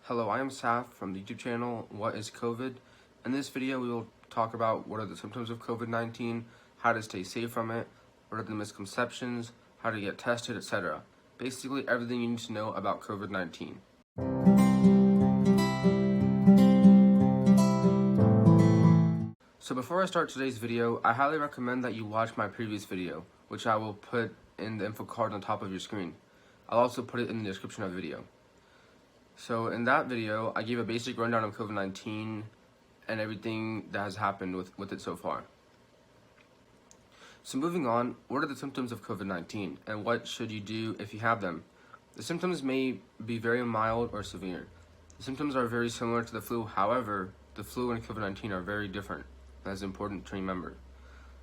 Hello, I am Saf from the YouTube channel What is COVID? In this video we will talk about what are the symptoms of COVID-19, how to stay safe from it, what are the misconceptions, how to get tested, etc. Basically everything you need to know about COVID-19. So before I start today's video, I highly recommend that you watch my previous video, which I will put in the info card on top of your screen. I'll also put it in the description of the video. So in that video, I gave a basic rundown of COVID-19 and everything that has happened with it so far. So moving on, what are the symptoms of COVID-19 and what should you do if you have them? The symptoms may be very mild or severe. The symptoms are very similar to the flu, however, the flu and COVID-19 are very different. That is important to remember.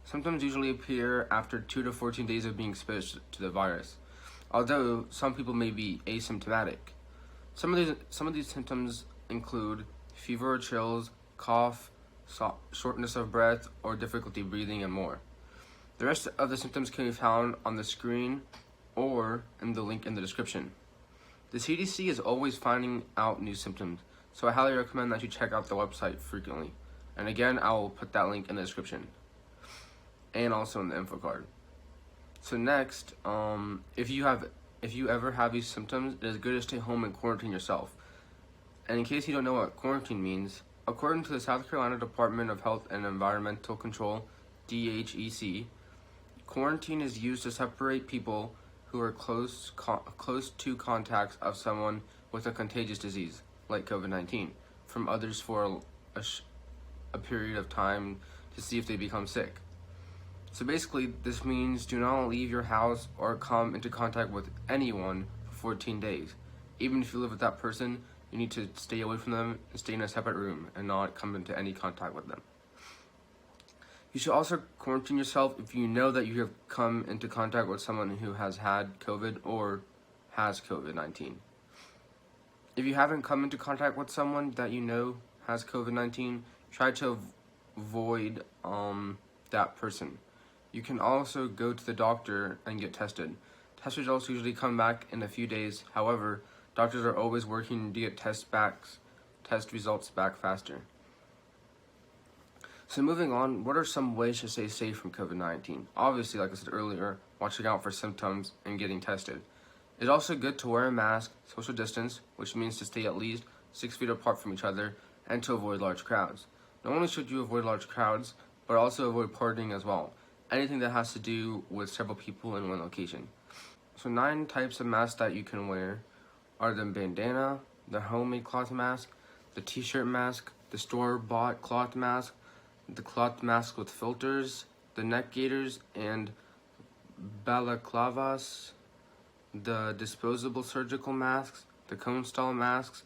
Symptoms usually appear after 2 to 14 days of being exposed to the virus, although some people may be asymptomatic. Some of these symptoms include fever or chills, cough, shortness of breath, or difficulty breathing, and more. The rest of the symptoms can be found on the screen or in the link in the description. The CDC is always finding out new symptoms, so I highly recommend that you check out the website frequently. And again, I will put that link in the description and also in the info card. So next, if you ever have these symptoms, it is good to stay home and quarantine yourself. And in case you don't know what quarantine means, according to the South Carolina Department of Health and Environmental Control, DHEC, quarantine is used to separate people who are close to contacts of someone with a contagious disease, like COVID-19, from others for a period of time to see if they become sick. So basically, this means do not leave your house or come into contact with anyone for 14 days. Even if you live with that person, you need to stay away from them and stay in a separate room and not come into any contact with them. You should also quarantine yourself if you know that you have come into contact with someone who has had COVID or has COVID-19. If you haven't come into contact with someone that you know has COVID-19, try to avoid that person. You can also go to the doctor and get tested. Test results usually come back in a few days. However, doctors are always working to get test results back faster. So moving on, what are some ways to stay safe from COVID-19? Obviously, like I said earlier, watching out for symptoms and getting tested. It's also good to wear a mask, social distance, which means to stay at least 6 feet apart from each other, and to avoid large crowds. Not only should you avoid large crowds, but also avoid partying as well. Anything that has to do with several people in one location. So 9 types of masks that you can wear are the bandana, the homemade cloth mask, the t-shirt mask, the store-bought cloth mask, the cloth mask with filters, the neck gaiters and balaclavas, the disposable surgical masks, the cone-style masks,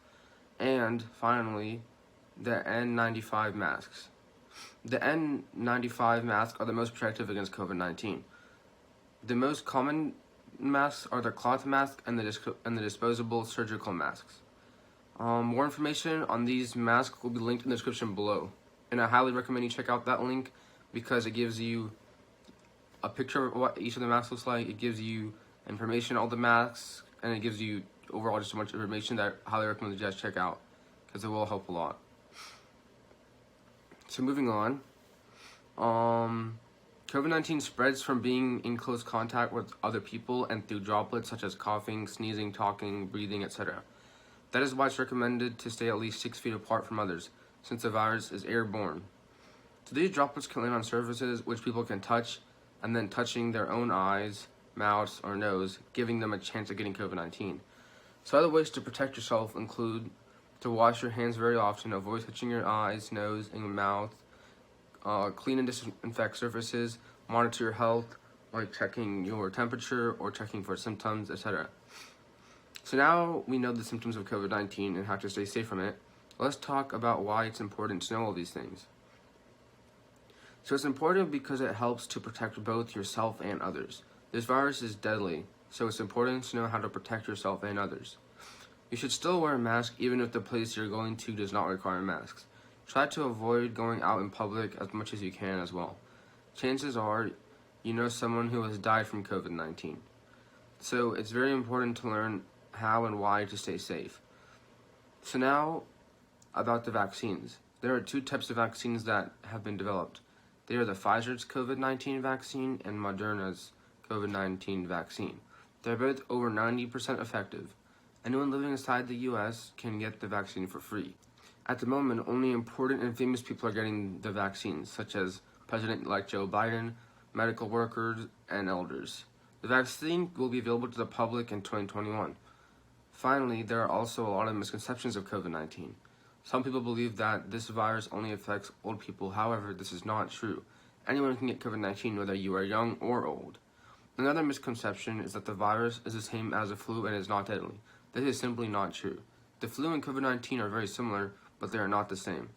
and finally, the N95 masks. The N95 masks are the most protective against COVID-19. The most common masks are the cloth mask and the disposable surgical masks. More information on these masks will be linked in the description below. And I highly recommend you check out that link because it gives you a picture of what each of the masks looks like. It gives you information on all the masks, and it gives you overall just so much information that I highly recommend you guys check out because it will help a lot. So moving on, COVID-19 spreads from being in close contact with other people and through droplets such as coughing, sneezing, talking, breathing, etc. That is why it's recommended to stay at least 6 feet apart from others, since the virus is airborne. So these droplets can land on surfaces which people can touch, and then touching their own eyes, mouths, or nose, giving them a chance of getting COVID-19. So other ways to protect yourself include to wash your hands very often, avoid touching your eyes, nose, and mouth, clean and disinfect surfaces, monitor your health, like checking your temperature or checking for symptoms, etc. So now we know the symptoms of COVID-19 and how to stay safe from it. Let's talk about why it's important to know all these things. So it's important because it helps to protect both yourself and others. This virus is deadly, so it's important to know how to protect yourself and others. You should still wear a mask even if the place you're going to does not require masks. Try to avoid going out in public as much as you can as well. Chances are you know someone who has died from COVID-19. So it's very important to learn how and why to stay safe. So now, about the vaccines. There are two types of vaccines that have been developed. They are the Pfizer's COVID-19 vaccine and Moderna's COVID-19 vaccine. They're both over 90% effective. Anyone living inside the US can get the vaccine for free. At the moment, only important and famous people are getting the vaccines, such as President-elect Joe Biden, medical workers, and elders. The vaccine will be available to the public in 2021. Finally, there are also a lot of misconceptions of COVID-19. Some people believe that this virus only affects old people. However, this is not true. Anyone can get COVID-19 whether you are young or old. Another misconception is that the virus is the same as the flu and is not deadly. This is simply not true. The flu and COVID-19 are very similar, but they are not the same.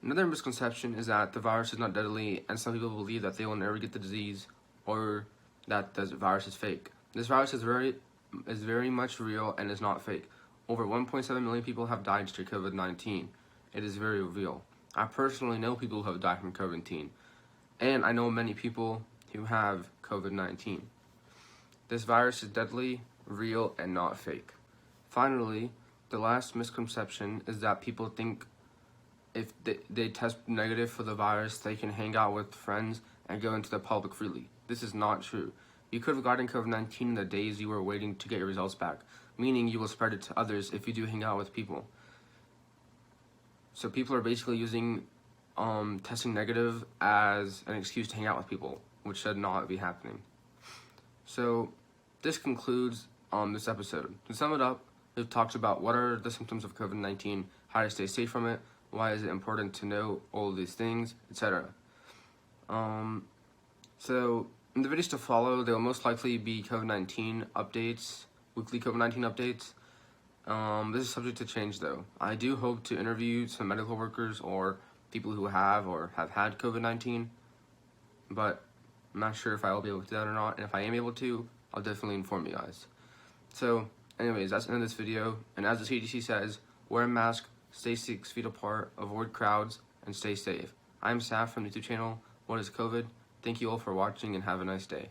Another misconception is that the virus is not deadly, and some people believe that they will never get the disease or that the virus is fake. This virus is very much real and is not fake. Over 1.7 million people have died due to COVID-19. It is very real. I personally know people who have died from COVID-19, and I know many people who have COVID-19. This virus is deadly, real, and not fake. Finally, the last misconception is that people think if they test negative for the virus, they can hang out with friends and go into the public freely. This is not true. You could have gotten COVID-19 in the days you were waiting to get your results back, meaning you will spread it to others if you do hang out with people. So people are basically using testing negative as an excuse to hang out with people, which should not be happening. So this concludes this episode. To sum it up, we've talked about what are the symptoms of COVID-19, how to stay safe from it, why is it important to know all of these things, etc. So in the videos to follow, there will most likely be COVID-19 updates, weekly COVID-19 updates. This is subject to change though. I do hope to interview some medical workers or people who have or have had COVID-19, but I'm not sure if I will be able to do that or not, and if I am able to, I'll definitely inform you guys. So anyways, that's the end of this video, and as the CDC says, wear a mask, stay 6 feet apart, avoid crowds, and stay safe. I'm Saf from the YouTube channel, What is COVID? Thank you all for watching and have a nice day.